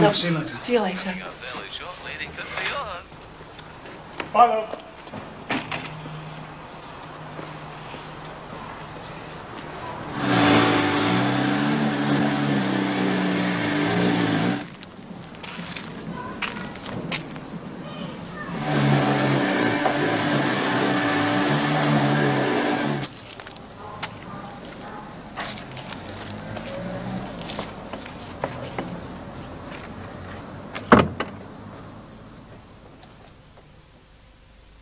love. See you later. See you later. Bye, love.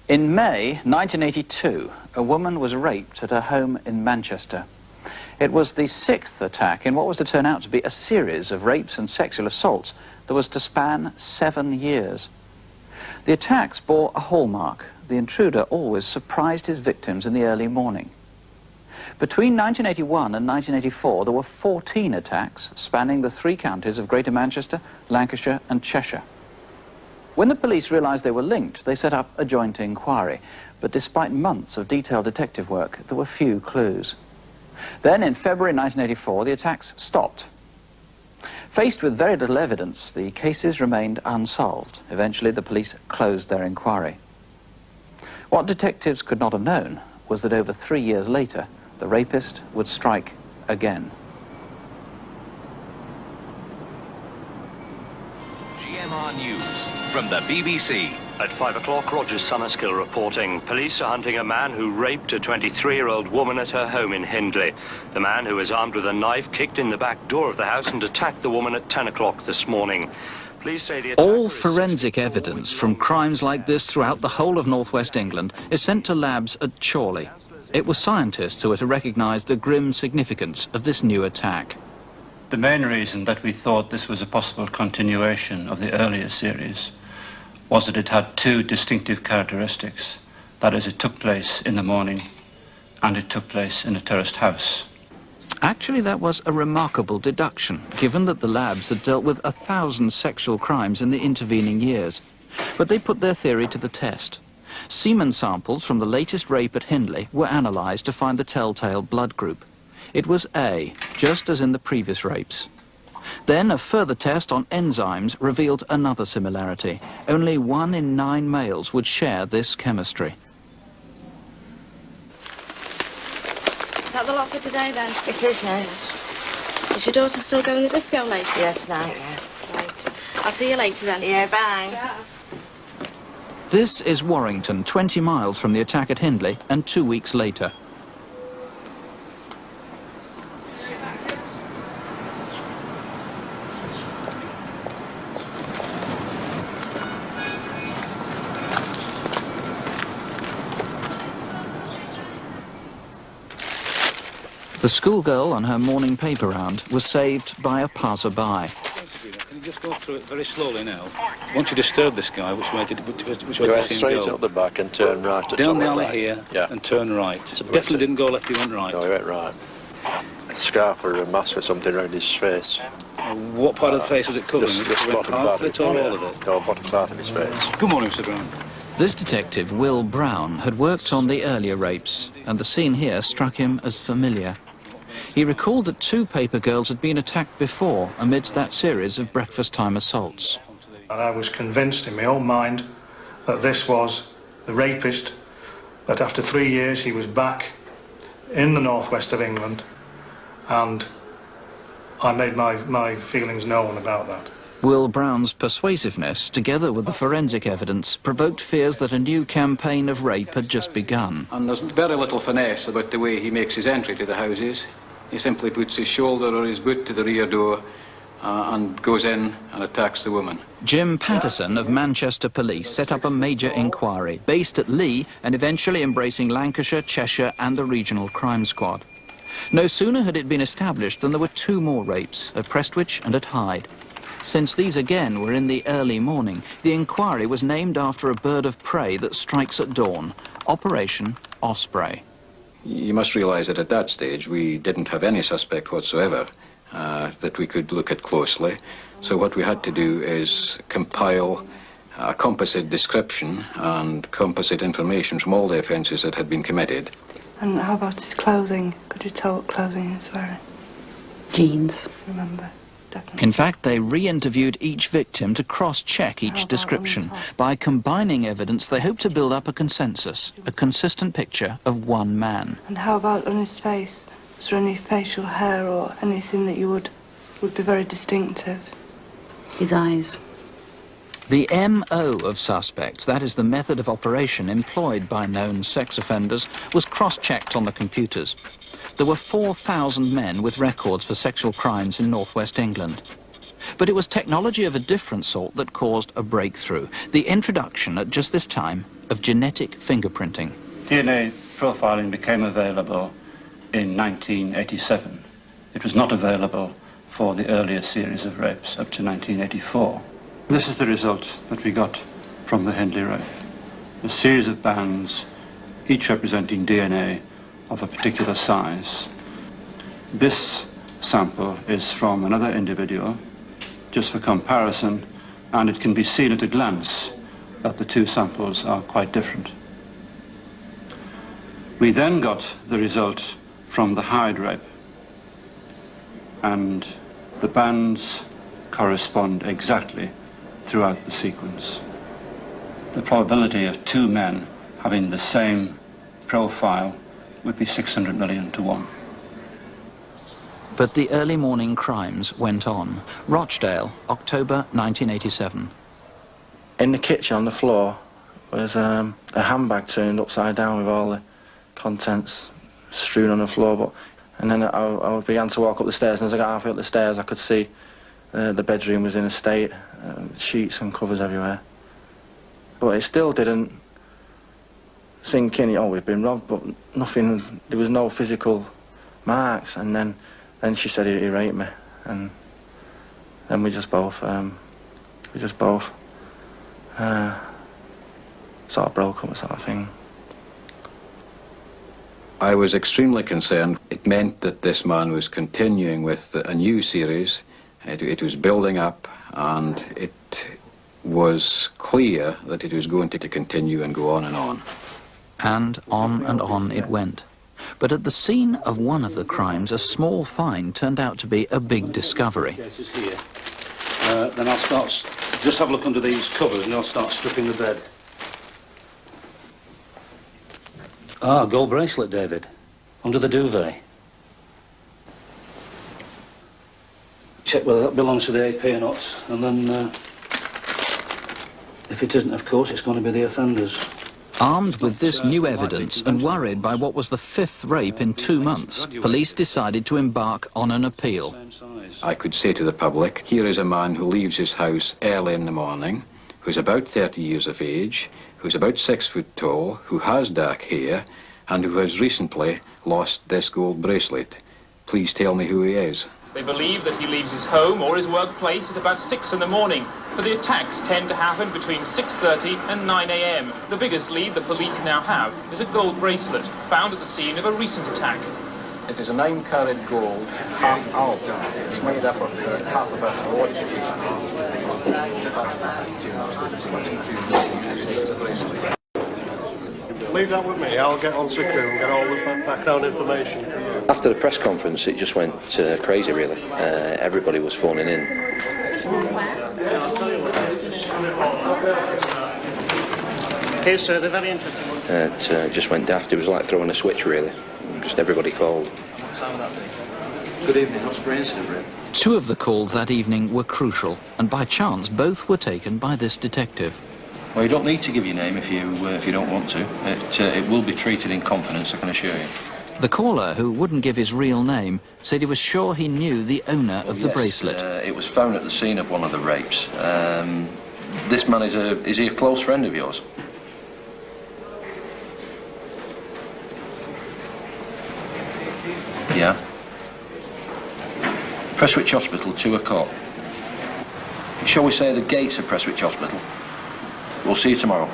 In May 1982, a woman was raped at her home in Manchester. It was the 6th attack in what was to turn out to be a series of rapes and sexual assaults that was to span 7 years. The attacks bore a hallmark. The intruder always surprised his victims in the early morning. Between 1981 and 1984, there were 14 attacks spanning the 3 counties of Greater Manchester, Lancashire and Cheshire. When the police realised they were linked, they set up a joint inquiry. But despite months of detailed detective work, there were few clues. Then, in February 1984, the attacks stopped. Faced with very little evidence, the cases remained unsolved. Eventually, the police closed their inquiry. What detectives could not have known was that over 3 years later, the rapist would strike again. GMR News from the BBC. At 5 o'clock, Roger Summerskill reporting. Police are hunting a man who raped a 23-year-old woman at her home in Hindley. The man, who is armed with a knife, kicked in the back door of the house and attacked the woman at 10 o'clock this morning. Police say the all forensic evidence from crimes like this throughout the whole of northwest England is sent to labs at Chorley. It was scientists who were to recognise the grim significance of this new attack. The main reason that we thought this was a possible continuation of the earlier series was that it had 2 distinctive characteristics. That is, it took place in the morning and it took place in a terraced house. Actually, that was a remarkable deduction, given that the labs had dealt with 1,000 sexual crimes in the intervening years. But they put their theory to the test. Semen samples from the latest rape at Hindley were analysed to find the telltale blood group. It was A, just as in the previous rapes. Then a further test on enzymes revealed another similarity. Only 1 in 9 males would share this chemistry. Is that the lot for today, then? It is, yes. Is your daughter still going to the disco later? Yeah, tonight, yeah. Right. I'll see you later, then. Yeah, bye. Yeah. This is Warrington, 20 miles from the attack at Hindley, and 2 weeks later. The schoolgirl on her morning paper round was saved by a passer-by. Can you just go through it very slowly now? Once you disturb this guy, which way did You went straight up the back and turn right at down the top alley right. here, Yeah. and turn right. Definitely didn't go left, he went right. No, he went right. A scarf or a mask or something around his face. What part of the face was it covering? Just Was it the bottom part part of it or all of it? No, bottom part of his face. Good morning, Mr. Brown. This detective, Will Brown, had worked on the earlier rapes, and the scene here struck him as familiar. He recalled that 2 paper girls had been attacked before amidst that series of breakfast-time assaults. And I was convinced in my own mind that this was the rapist, that after 3 years he was back in the northwest of England, and I made my feelings known about that. Will Brown's persuasiveness, together with the forensic evidence, provoked fears that a new campaign of rape had just begun. And there's very little finesse about the way he makes his entry to the houses. He simply puts his shoulder or his boot to the rear door and goes in and attacks the woman. Jim Patterson of Manchester Police set up a major inquiry, based at Lee and eventually embracing Lancashire, Cheshire and the Regional Crime Squad. No sooner had it been established than there were 2 more rapes, at Prestwich and at Hyde. Since these again were in the early morning, the inquiry was named after a bird of prey that strikes at dawn, Operation Osprey. You must realise that at that stage we didn't have any suspect whatsoever that we could look at closely. So what we had to do is compile a composite description and composite information from all the offences that had been committed. And how about his clothing? Could you tell what clothing he was wearing? Jeans. Remember? definitely. In fact, they re-interviewed each victim to cross-check each description. By combining evidence, they hoped to build up a consensus, a consistent picture of one man. And how about on his face? Was there any facial hair or anything that you would be very distinctive? His eyes. The MO of suspects, that is the method of operation employed by known sex offenders, was cross-checked on the computers. There were 4,000 men with records for sexual crimes in northwest England. But it was technology of a different sort that caused a breakthrough, the introduction at just this time of genetic fingerprinting. DNA profiling became available in 1987. It was not available for the earlier series of rapes up to 1984. This is the result that we got from the Hindley rape. A series of bands, each representing DNA of a particular size. This sample is from another individual, just for comparison, and it can be seen at a glance that the two samples are quite different. We then got the result from the Hyde rape, and the bands correspond exactly throughout the sequence. The probability of two men having the same profile would be 600 million to 1. But the early morning crimes went on. Rochdale, October 1987. In the kitchen on the floor was a handbag turned upside down with all the contents strewn on the floor. And then I began to walk up the stairs, and as I got halfway up the stairs I could see the bedroom was in a state, sheets and covers everywhere. But it still didn't sink in. Oh, we've been robbed, but nothing, there was no physical marks. And then she said he raped me, and then we just both sort of broke up, sort of thing. I was extremely concerned. It meant that this man was continuing with a new series. It was building up, and it was clear that it was going to continue and go on and on. And on it went. But at the scene of one of the crimes, a small find turned out to be a big discovery. Here. Then I'll start, just have a look under these covers and I'll start stripping the bed. Ah, gold bracelet, David. Under the duvet. Check whether that belongs to the AP or not, and then, if it isn't, of course, it's going to be the offenders. Armed with this new evidence and worried by what was the 5th rape in 2 months, police decided to embark on an appeal. I could say to the public, here is a man who leaves his house early in the morning, who's about 30 years of age, who's about 6 foot tall, who has dark hair, and who has recently lost this gold bracelet. Please tell me who he is. They believe that he leaves his home or his workplace at about 6 in the morning, for the attacks tend to happen between 6:30 and 9 a.m. The biggest lead the police now have is a gold bracelet found at the scene of a recent attack. It is a 9-carat gold, half out. It's made up of half of a watch. Leave that with me. I'll get on to the crew and get all the background information for you. After the press conference, it just went crazy, really. Everybody was phoning in. Okay, sir, they're very interesting. It just went daft. It was like throwing a switch, really. Just everybody called. Good evening. What's the incident, Red? 2 of the calls that evening were crucial, and by chance both were taken by this detective. Well, you don't need to give your name if you don't want to. It will be treated in confidence, I can assure you. The caller, who wouldn't give his real name, said he was sure he knew the owner of the bracelet. It was found at the scene of one of the rapes. This man is he a close friend of yours? Yeah. Prestwich Hospital, 2 o'clock. Shall we say the gates of Prestwich Hospital? We'll see you tomorrow.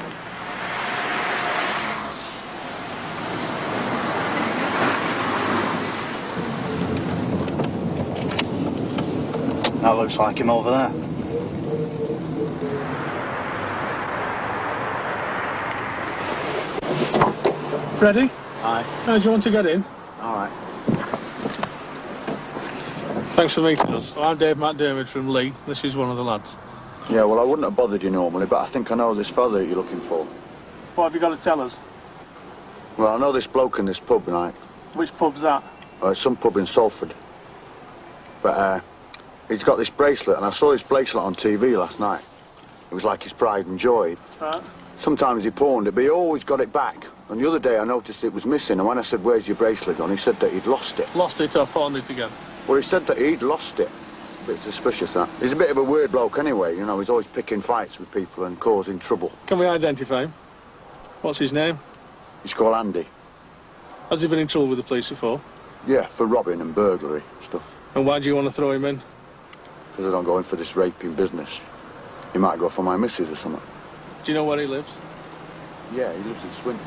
That looks like him over there. Ready? Aye. Do you want to get in? All right. Thanks for meeting us. I'm Dave McDermott from Lee. This is one of the lads. Yeah, well, I wouldn't have bothered you normally, but I think I know this fella that you're looking for. What have you got to tell us? Well, I know this bloke in this pub, right? Which pub's that? It's some pub in Salford. But, he's got this bracelet, and I saw his bracelet on TV last night. It was like his pride and joy. Right. Sometimes he pawned it, but he always got it back. And the other day I noticed it was missing, and when I said, "Where's your bracelet gone?" he said that he'd lost it. Lost it or pawned it again? Well, he said that he'd lost it. A bit suspicious, that. He's a bit of a weird bloke anyway, you know. He's always picking fights with people and causing trouble. Can we identify him? What's his name? He's called Andy. Has he been in trouble with the police before? Yeah, for robbing and burglary stuff. And why do you want to throw him in? Because I don't go in for this raping business. He might go for my missus or something. Do you know where he lives? Yeah, he lives in Swinton.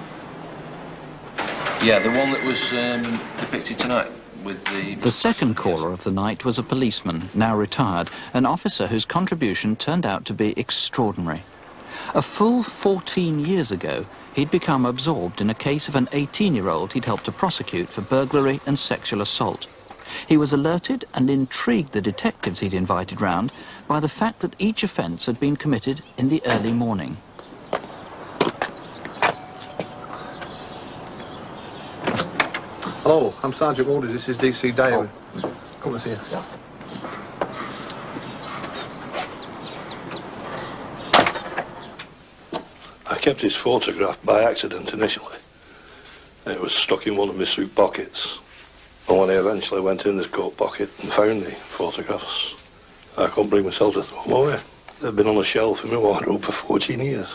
Yeah, the one that was depicted tonight with the... The second caller of the night was a policeman, now retired, an officer whose contribution turned out to be extraordinary. A full 14 years ago, he'd become absorbed in a case of an 18-year-old he'd helped to prosecute for burglary and sexual assault. He was alerted and intrigued the detectives he'd invited round by the fact that each offence had been committed in the early morning. Hello, I'm Sergeant Wooders. This is DC Diary. Come and see you. Yeah. I kept his photograph by accident initially. It was stuck in one of my suit pockets. And when I eventually went in this coat pocket and found the photographs, I couldn't bring myself to throw them away. They've been on a shelf in my wardrobe for 14 years.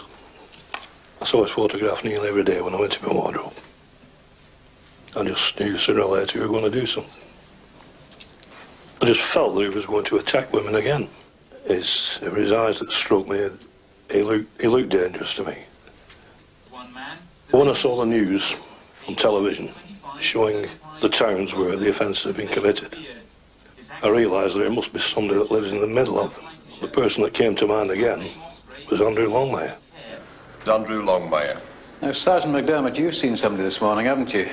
I saw his photograph nearly every day when I went to my wardrobe. I just knew sooner or later he was going to do something. I just felt that he was going to attack women again. It was his eyes that struck me. He looked dangerous to me. When I saw the news on television showing the towns where the offences had been committed, I realised that there must be somebody that lives in the middle of them. The person that came to mind again was Andrew Longmire. Andrew Longmire. Now, Sergeant McDermott, you've seen somebody this morning, haven't you,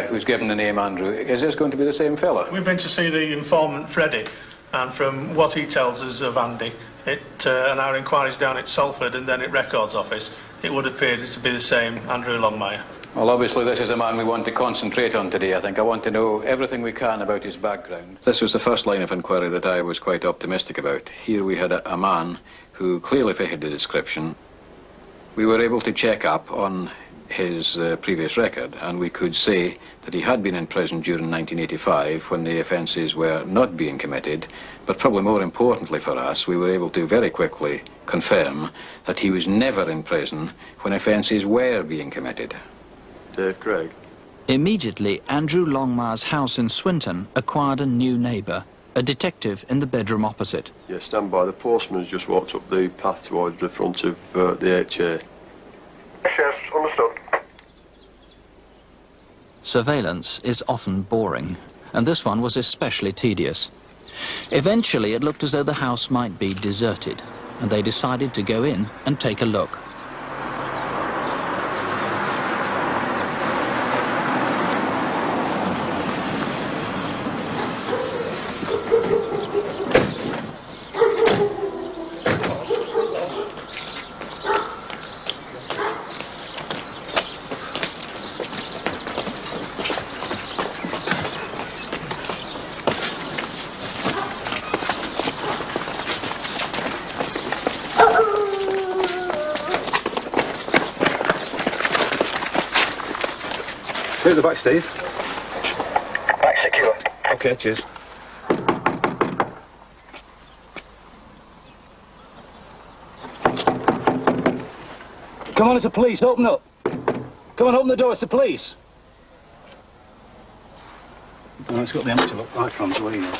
who's given the name Andrew. Is this going to be the same fella? We've been to see the informant, Freddie, and from what he tells us of Andy, and our inquiries down at Salford and then at Records Office, it would appear to be the same Andrew Longmire. Well, obviously, this is a man we want to concentrate on today, I think. I want to know everything we can about his background. This was the first line of inquiry that I was quite optimistic about. Here we had a man who clearly fitted the description. We were able to check up on his previous record, and we could say that he had been in prison during 1985 when the offences were not being committed, but probably more importantly for us, we were able to very quickly confirm that he was never in prison when offences were being committed. Dave Craig. Immediately, Andrew Longmire's house in Swinton acquired a new neighbour, a detective in the bedroom opposite. Yeah, stand by. The postman's just walked up the path towards the front of the HA. Yes, understood. Surveillance is often boring, and this one was especially tedious. Eventually, it looked as though the house might be deserted, and they decided to go in and take a look. Clear the back, Steve. Back secure. Okay, cheers. Come on, it's the police. Open up. Come on, open the door. It's the police. No, it's got the amateur look right from the way, you know.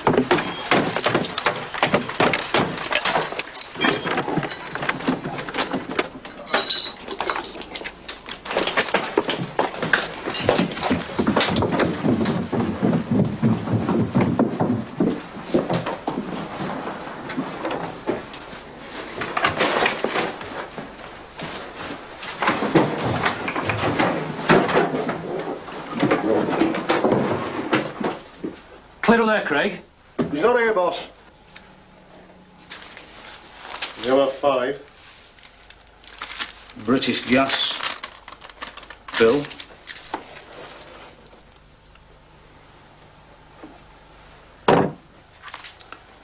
Clear on there, Craig. He's not here, boss. You'll have 5. British Gas bill.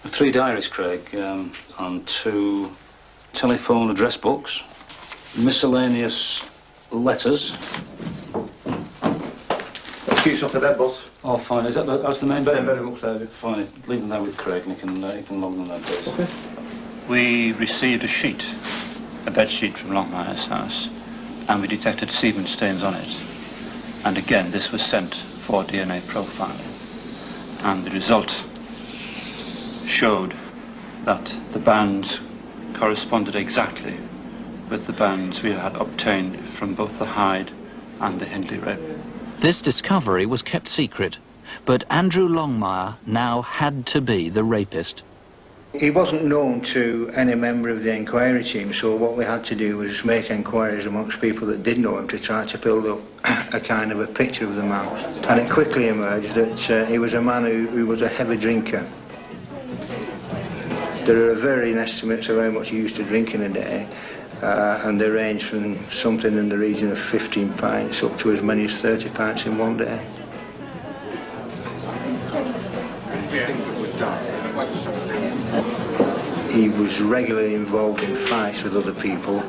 Three diaries, Craig, and 2 telephone address books, miscellaneous letters. Excuse off the bed, boss. Oh, fine. Is that that's the main bedroom? Bedroom upstairs. Fine. Leave them there with Craig, and he can log them there, please. Okay. We received a sheet, a bed sheet from Longmire's house, and we detected semen stains on it. And again, this was sent for DNA profiling, and the result showed that the bands corresponded exactly with the bands we had obtained from both the Hyde and the Hindley rape. This discovery was kept secret, but Andrew Longmire now had to be the rapist. He wasn't known to any member of the inquiry team, so what we had to do was make inquiries amongst people that did know him to try to build up a kind of a picture of the man. And it quickly emerged that he was a man who was a heavy drinker. There are varying estimates of how much he used to drink in a day, and they range from something in the region of 15 pints up to as many as 30 pints in one day. He was regularly involved in fights with other people,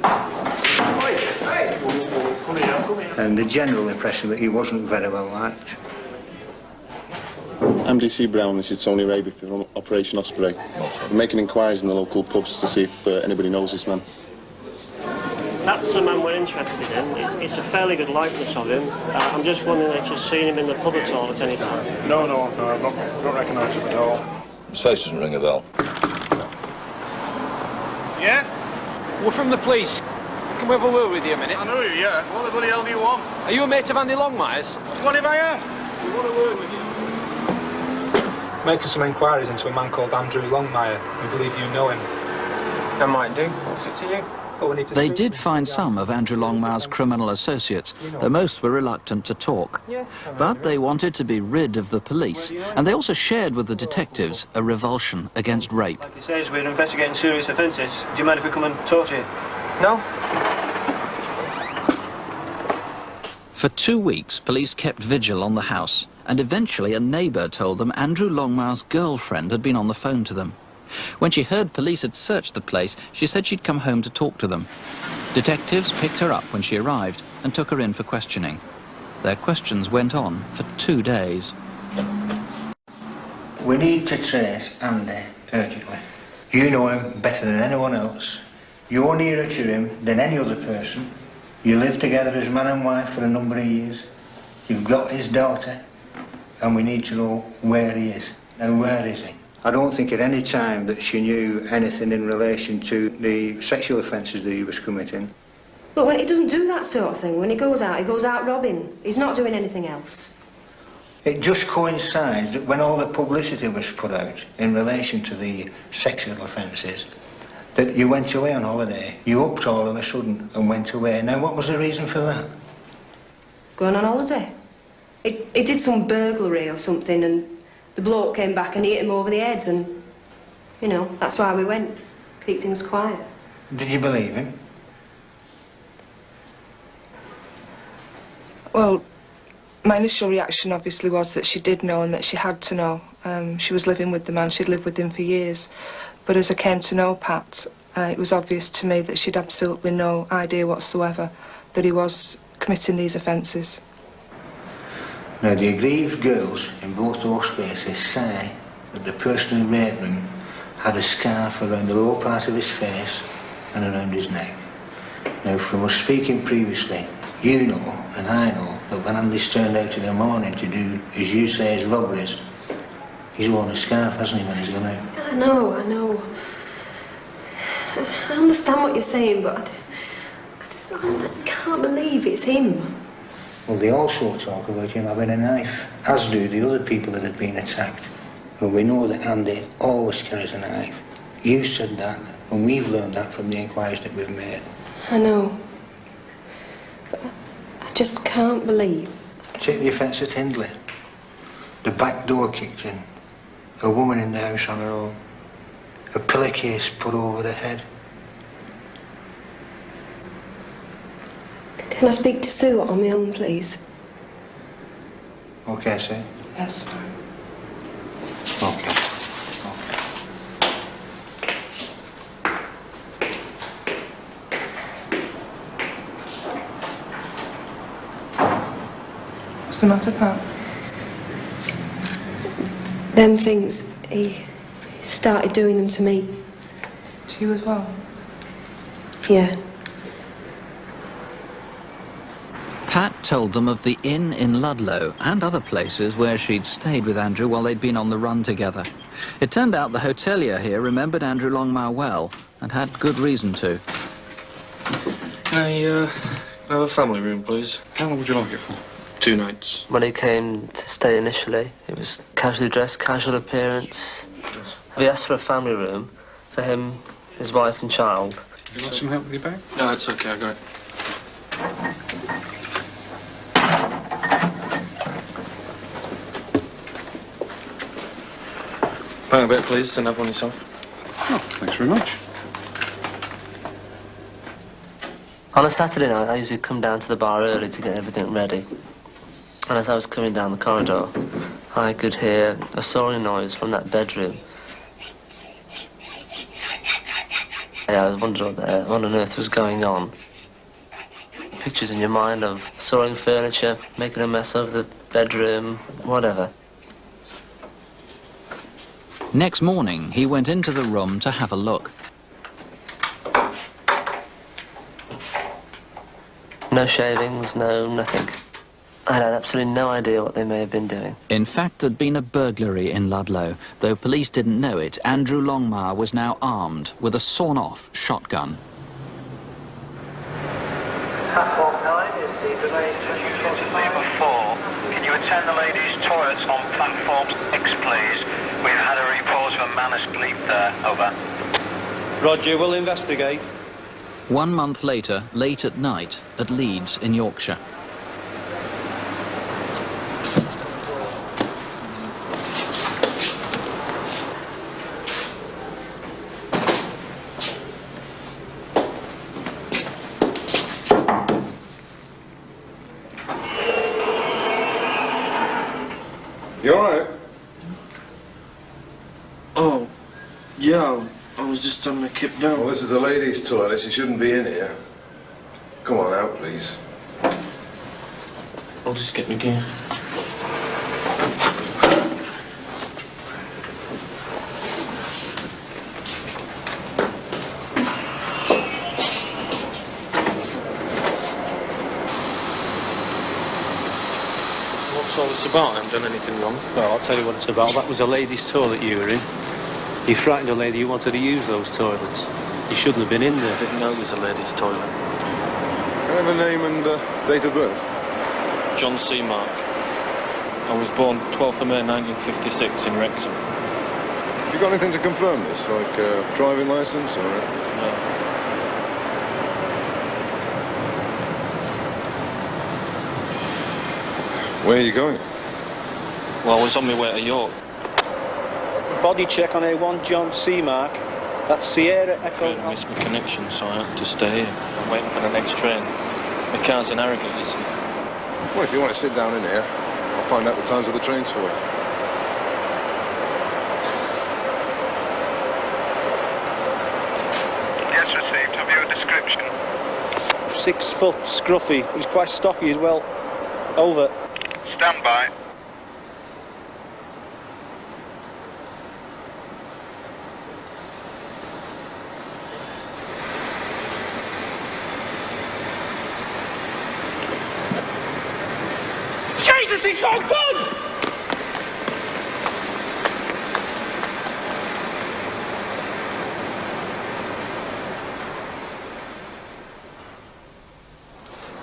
and the general impression that he wasn't very well liked. MDC Brown, this is Tony Raby from Operation Osprey. We're making inquiries in the local pubs to see if anybody knows this man. That's the man we're interested in. It's a fairly good likeness of him. I'm just wondering if you've seen him in the pub at all at any time. No, I don't recognise him at all. His face doesn't ring a bell. Yeah? We're from the police. Can we have a word with you a minute? I know you, yeah. What the bloody hell do you want? Are you a mate of Andy Longmire's? What if I am? We want a word with you. Making some inquiries into a man called Andrew Longmire. We believe you know him. That might do. What's it to you? They did find some of Andrew Longmire's criminal associates, though most were reluctant to talk. But they wanted to be rid of the police, and they also shared with the detectives a revulsion against rape. Like he says, we're investigating serious offences. Do you mind if we come and talk to you? No? For 2 weeks, police kept vigil on the house, and eventually a neighbour told them Andrew Longmire's girlfriend had been on the phone to them. When she heard police had searched the place, she said she'd come home to talk to them. Detectives picked her up when she arrived and took her in for questioning. Their questions went on for 2 days. We need to trace Andy urgently. You know him better than anyone else. You're nearer to him than any other person. You lived together as man and wife for a number of years. You've got his daughter, and we need to know where he is. Now, where is he? I don't think at any time that she knew anything in relation to the sexual offences that he was committing. But when he doesn't do that sort of thing, when he goes out robbing. He's not doing anything else. It just coincides that when all the publicity was put out in relation to the sexual offences, that you went away on holiday. You upped all of a sudden and went away. Now, what was the reason for that? Going on holiday. He did some burglary or something, and the bloke came back and he hit him over the head, and, you know, that's why we went. Keep things quiet. Did you believe him? Well, my initial reaction obviously was that she did know and that she had to know. She was living with the man, she'd lived with him for years. But as I came to know Pat, it was obvious to me that she'd absolutely no idea whatsoever that he was committing these offences. Now, the aggrieved girls in both those cases say that the person who raped them had a scarf around the lower part of his face and around his neck. Now, from us speaking previously, you know and I know that when Andy's turned out in the morning to do, as you say, his robberies, he's worn a scarf, hasn't he, when he's gone out? I know. I understand what you're saying, but I can't believe it's him. Well, they also talk about him having a knife, as do the other people that had been attacked. And we know that Andy always carries a knife. You said that, and we've learned that from the inquiries that we've made. I know. But I just can't believe. Take the offence at Hindley. The back door kicked in. A woman in the house on her own. A pillowcase put over her head. Can I speak to Sue on my own, please? Okay, Sue? Yes, fine. Okay. What's the matter, Pat? Them things, he started doing them to me. To you as well? Yeah. Pat told them of the inn in Ludlow and other places where she'd stayed with Andrew while they'd been on the run together. It turned out the hotelier here remembered Andrew Longmire well and had good reason to. Can I have a family room, please? How long would you like it for? 2 nights. When he came to stay initially, it was casually dressed, casual appearance. We asked for a family room for him, his wife and child. Would you like some help with your bag? No, it's okay, I got it. Bang a bit, please, and have one yourself. Oh, thanks very much. On a Saturday night, I usually come down to the bar early to get everything ready. And as I was coming down the corridor, I could hear a soaring noise from that bedroom. I was wondering what on earth was going on. Pictures in your mind of soaring furniture, making a mess of the bedroom, whatever. Next morning, he went into the room to have a look. No shavings, no nothing. I had absolutely no idea what they may have been doing. In fact, there'd been a burglary in Ludlow. Though police didn't know it, Andrew Longmire was now armed with a sawn-off shotgun. Platform 9 is the delay 4. Can you attend the ladies' toilets on platform 6, please? We've had a report of a man asleep there. Over. Roger, we'll investigate. 1 month later, late at night, at Leeds in Yorkshire. You alright? Oh, yeah, I was just having a kip down. Well, this is a ladies' toilet. You shouldn't be in here. Come on out, please. I'll just get my gear. What's all this about? I haven't done anything wrong. Well, I'll tell you what it's about. That was a ladies' toilet you were in. You frightened a lady who wanted to use those toilets. You shouldn't have been in there. I didn't know it was a ladies' toilet. Can I have a name and date of birth? John C. Mark. I was born 12th of May 1956 in Wrexham. Have you got anything to confirm this, like a driving licence or anything? No. Where are you going? Well, I was on my way to York. Body check on A1, John C. Mark. That's Sierra Echo. I missed my connection, so I had to stay here. I'm waiting for the next train. My car's in Harrogate, you see. Well, if you want to sit down in here, I'll find out the times of the trains for you. Yes, received. Have you a description? 6 foot, scruffy. He's quite stocky as well. Over. Stand by. Jesus, he's so good!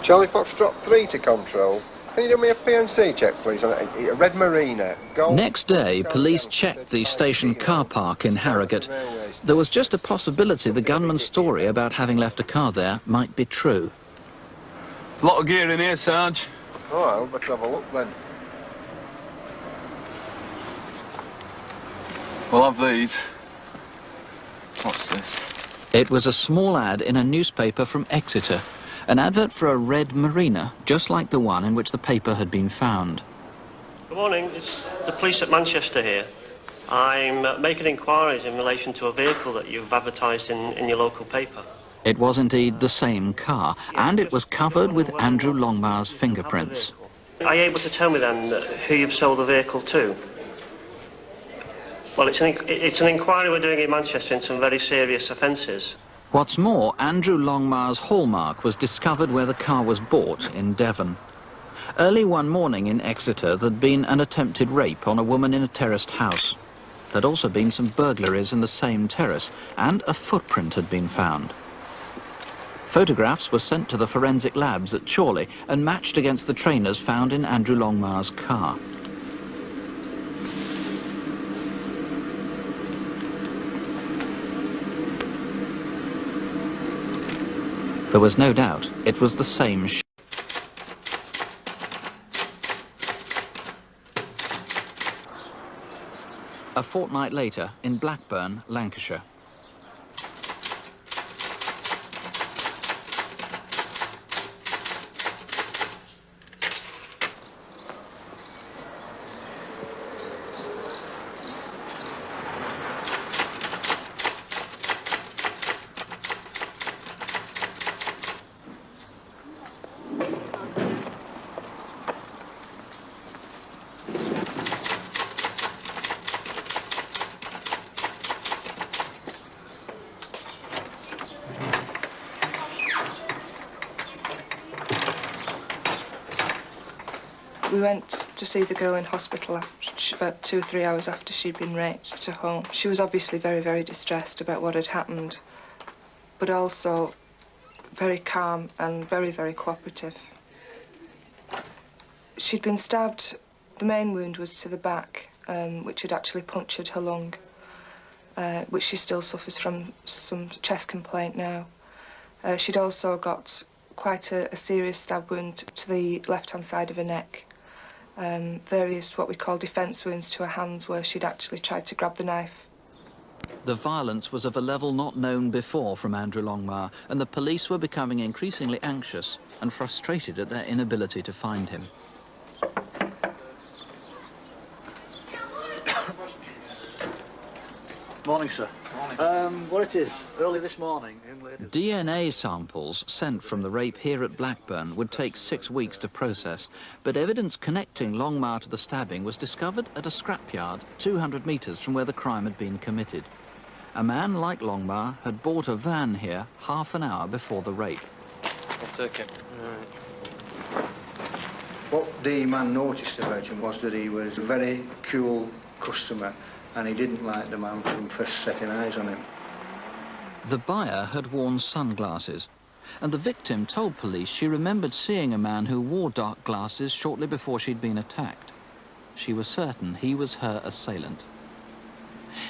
Charlie Foxtrot 3 to control. Can you do me a PNC check, please, on a red Marina? Gold. Next day, police checked the station car park in Harrogate. There was just a possibility the gunman's story about having left a car there might be true. Lot of gear in here, Sarge. All right, well, let's have a look then. We'll have these. What's this? It was a small ad in a newspaper from Exeter, an advert for a red marina, just like the one in which the paper had been found. Good morning, it's the police at Manchester here. I'm making inquiries in relation to a vehicle that you've advertised in your local paper. It was indeed the same car, and it was covered with Andrew Longmire's fingerprints. Are you able to tell me then who you've sold the vehicle to? Well, it's an inquiry we're doing in Manchester into some very serious offences. What's more, Andrew Longmire's hallmark was discovered where the car was bought in Devon. Early one morning in Exeter, there'd been an attempted rape on a woman in a terraced house. There'd also been some burglaries in the same terrace, and a footprint had been found. Photographs were sent to the forensic labs at Chorley and matched against the trainers found in Andrew Longmire's car. There was no doubt it was the same shoe. A fortnight later, in Blackburn, Lancashire. We went to see the girl in hospital about 2 or 3 hours after she'd been raped to home. She was obviously very, very distressed about what had happened, but also very calm and very, very cooperative. She'd been stabbed. The main wound was to the back, which had actually punctured her lung, which she still suffers from some chest complaint now. She'd also got quite a serious stab wound to the left-hand side of her neck. Various what we call defence wounds to her hands where she'd actually tried to grab the knife. The violence was of a level not known before from Andrew Longmire, and the police were becoming increasingly anxious and frustrated at their inability to find him. Morning, sir. Morning. What it is, early this morning. DNA samples sent from the rape here at Blackburn would take 6 weeks to process, but evidence connecting Longmire to the stabbing was discovered at a scrapyard 200 metres from where the crime had been committed. A man like Longmire had bought a van here half an hour before the rape. I'll take it. What the man noticed about him was that he was a very cool customer, and he didn't like the man from first setting eyes on him. The buyer had worn sunglasses, and the victim told police she remembered seeing a man who wore dark glasses shortly before she'd been attacked. She was certain he was her assailant.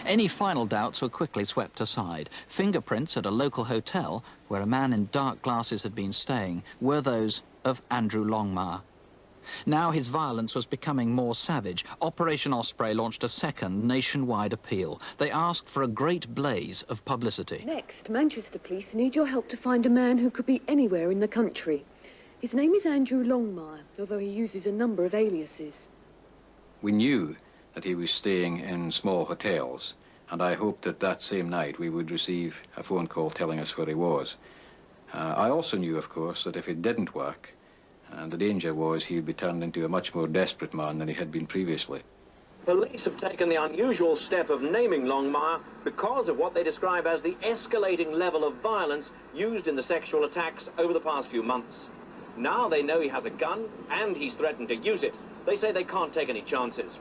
Any final doubts were quickly swept aside. Fingerprints at a local hotel, where a man in dark glasses had been staying, were those of Andrew Longmire. Now his violence was becoming more savage. Operation Osprey launched a second nationwide appeal. They asked for a great blaze of publicity. Next, Manchester Police need your help to find a man who could be anywhere in the country. His name is Andrew Longmire, although he uses a number of aliases. We knew that he was staying in small hotels, and I hoped that that same night we would receive a phone call telling us where he was. I also knew, of course, that if it didn't work, and the danger was he would be turned into a much more desperate man than he had been previously. Police have taken the unusual step of naming Longmire because of what they describe as the escalating level of violence used in the sexual attacks over the past few months. Now they know he has a gun and he's threatened to use it. They say they can't take any chances.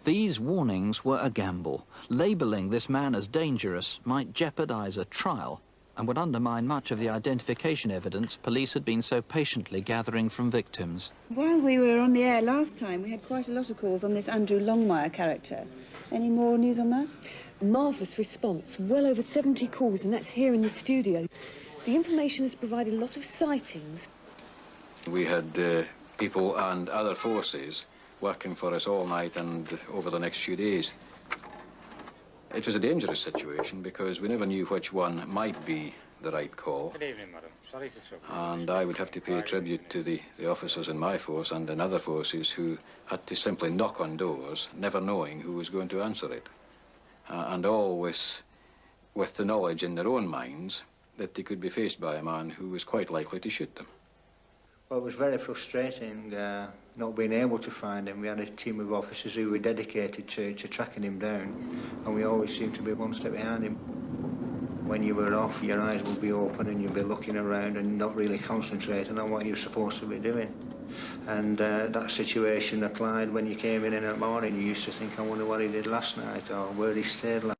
These warnings were a gamble. Labelling this man as dangerous might jeopardize a trial and would undermine much of the identification evidence police had been so patiently gathering from victims. While we were on the air last time, we had quite a lot of calls on this Andrew Longmire character. Any more news on that? Marvellous response. Well over 70 calls, and that's here in the studio. The information has provided a lot of sightings. We had people and other forces working for us all night and over the next few days. It was a dangerous situation because we never knew which one might be the right call. Good evening, madam. Sorry to trouble you. And I would have to pay tribute to the officers in my force and in other forces who had to simply knock on doors, never knowing who was going to answer it. And always with the knowledge in their own minds that they could be faced by a man who was quite likely to shoot them. Well, it was very frustrating not being able to find him. We had a team of officers who were dedicated to tracking him down, and we always seemed to be one step behind him. When you were off, your eyes would be open and you'd be looking around and not really concentrating on what you're supposed to be doing. And that situation applied when you came in the morning. You used to think, I wonder what he did last night or where he stayed last.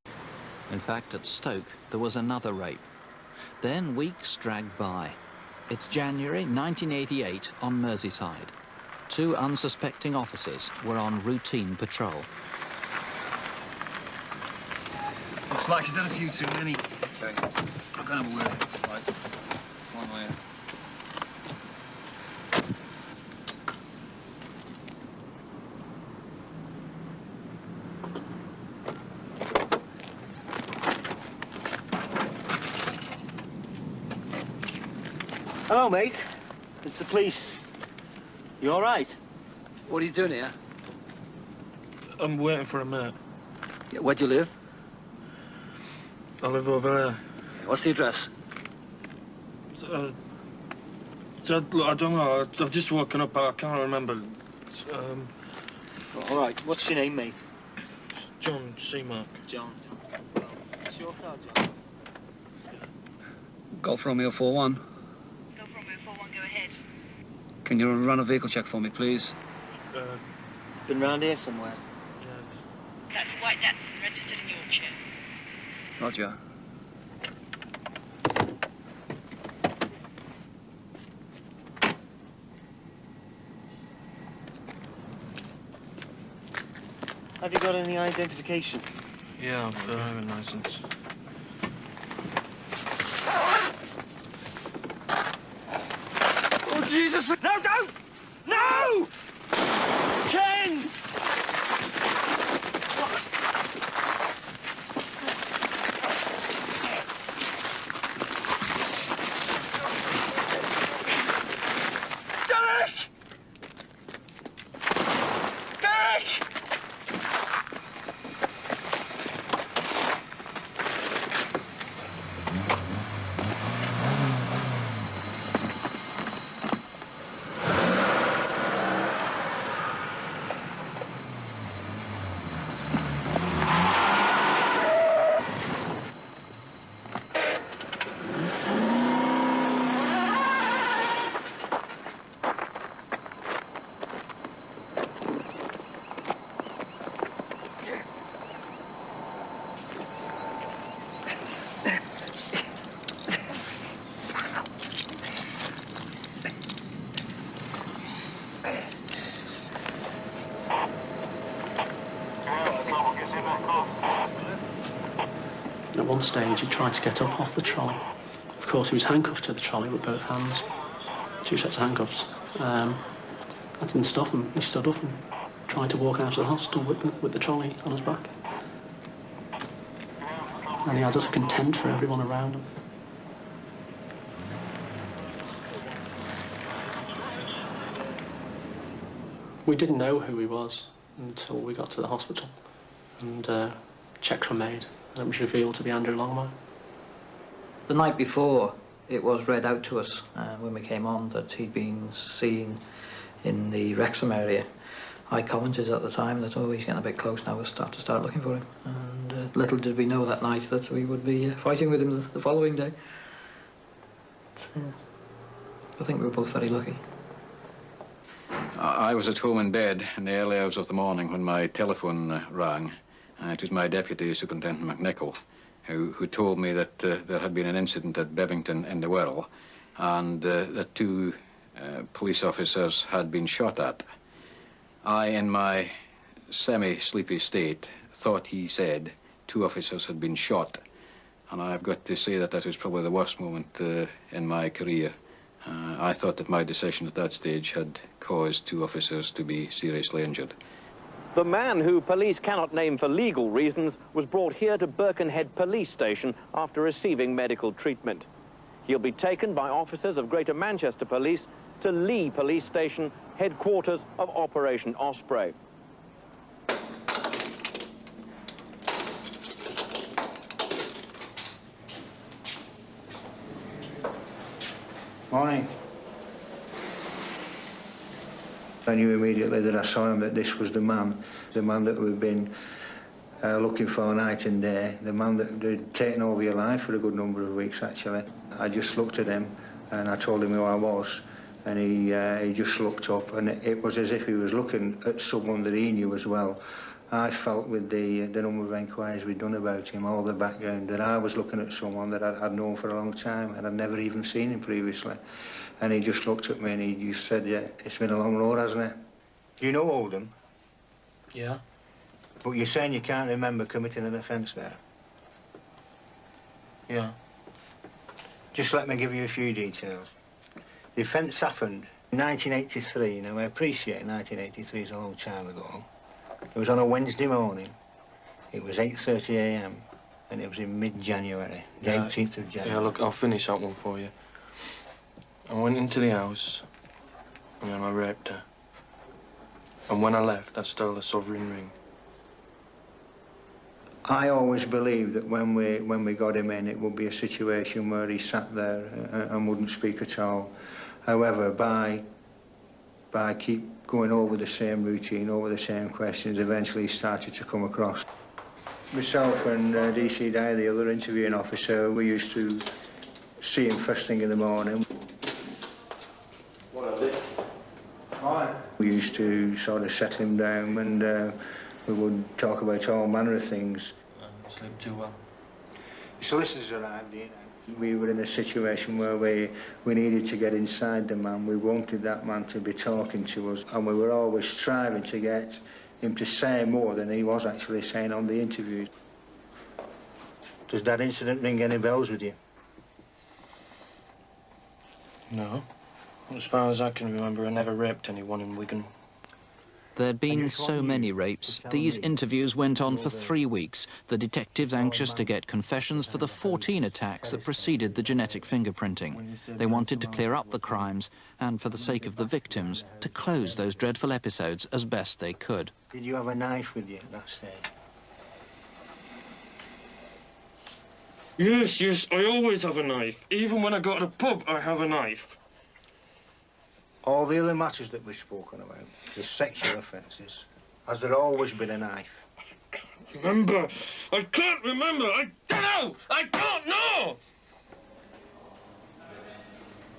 In fact, at Stoke, there was another rape. Then weeks dragged by. It's January 1988 on Merseyside. 2 unsuspecting officers were on routine patrol. Looks like he's had a few too many. Okay. I'll go and have a word. Right. One way. Hello, mate. It's the police. You all right? What are you doing here? I'm waiting for a mate. Yeah, where do you live? I live over there. What's the address? I don't know. I've just woken up. I can't remember. All right. What's your name, mate? John Seamark. John. What's your car, John? Golf Romeo 41. Golf Romeo 41, go ahead. Can you run a vehicle check for me, please? Been round here somewhere? That's a white Datsun, registered in Yorkshire. Roger. Have you got any identification? Yeah, I've got a driving license. Oh, Jesus! No, don't! No! Ken! Derek! Derek! At one stage, he tried to get up off the trolley. Of course, he was handcuffed to the trolley with both hands. 2 sets of handcuffs. That didn't stop him. He stood up and tried to walk out of the hospital with the trolley on his back. And he had utter contempt for everyone around him. We didn't know who he was until we got to the hospital, and checks were made, and it was revealed to be Andrew Longmire. The night before, it was read out to us when we came on that he'd been seen in the Wrexham area. I commented at the time that, oh, he's getting a bit close now, we'll have to start looking for him. And little did we know that night that we would be fighting with him the following day. But, I think we were both very lucky. I was at home in bed in the early hours of the morning when my telephone rang. It was my deputy, Superintendent McNichol, who told me that there had been an incident at Bevington in the Wirral and that 2 police officers had been shot at. I, in my semi-sleepy state, thought he said 2 officers had been shot, and I've got to say that was probably the worst moment in my career. I thought that my decision at that stage had caused 2 officers to be seriously injured. The man, who police cannot name for legal reasons, was brought here to Birkenhead Police Station after receiving medical treatment. He'll be taken by officers of Greater Manchester Police to Lee Police Station, headquarters of Operation Osprey. Morning. I knew immediately that I saw him that this was the man that we've been looking for night and day, the man that had taken over your life for a good number of weeks, actually. I just looked at him and I told him who I was, and he just looked up, and it was as if he was looking at someone that he knew as well. I felt with the number of enquiries we'd done about him, all the background, that I was looking at someone that I'd known for a long time and I'd never even seen him previously. And he just looked at me and he just said, yeah, it's been a long road, hasn't it? Do you know Oldham? Yeah. But you're saying you can't remember committing an offence there? Yeah. Just let me give you a few details. The offence happened in 1983. Now, I appreciate 1983 is a long time ago. It was on a Wednesday morning. It was 8:30 a.m. and it was in mid-January, the 18th of January. Yeah, look, I'll finish that one for you. I went into the house and then I raped her. And when I left, I stole a sovereign ring. I always believed that when we got him in, it would be a situation where he sat there and wouldn't speak at all. However, by keep going over the same routine, over the same questions, eventually he started to come across. Myself and DC Dyer, the other interviewing officer, we used to see him first thing in the morning. What is it? Hi. We used to sort of settle him down and we would talk about all manner of things. Sleep too well. The solicitors arrived, you know. We were in a situation where we needed to get inside the man. We wanted that man to be talking to us, and we were always striving to get him to say more than he was actually saying on the interviews. Does that incident ring any bells with you? No. As far as I can remember, I never raped anyone in Wigan. There'd been so many rapes. These interviews went on for 3 weeks, the detectives anxious to get confessions for the 14 attacks that preceded the genetic fingerprinting. They wanted to clear up the crimes and, for the sake of the victims, to close those dreadful episodes as best they could. Did you have a knife with you at that stage? Yes, I always have a knife. Even when I go to the pub, I have a knife. All the other matters that we've spoken about, the sexual offences, has there always been a knife? Remember? I can't remember. I don't know. I don't know.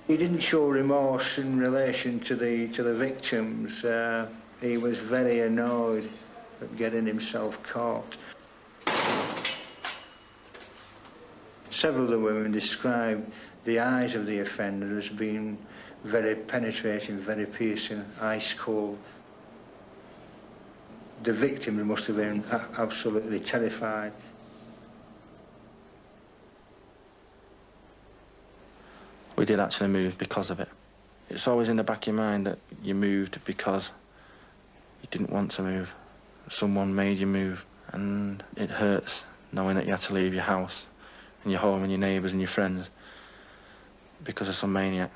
He didn't show remorse in relation to the victims. He was very annoyed at getting himself caught. Several of the women described the eyes of the offender as being very penetrating, very piercing, ice cold. The victims must have been absolutely terrified. We did actually move because of it. It's always in the back of your mind that you moved because you didn't want to move. Someone made you move, and it hurts knowing that you had to leave your house and your home and your neighbours and your friends because of some maniac.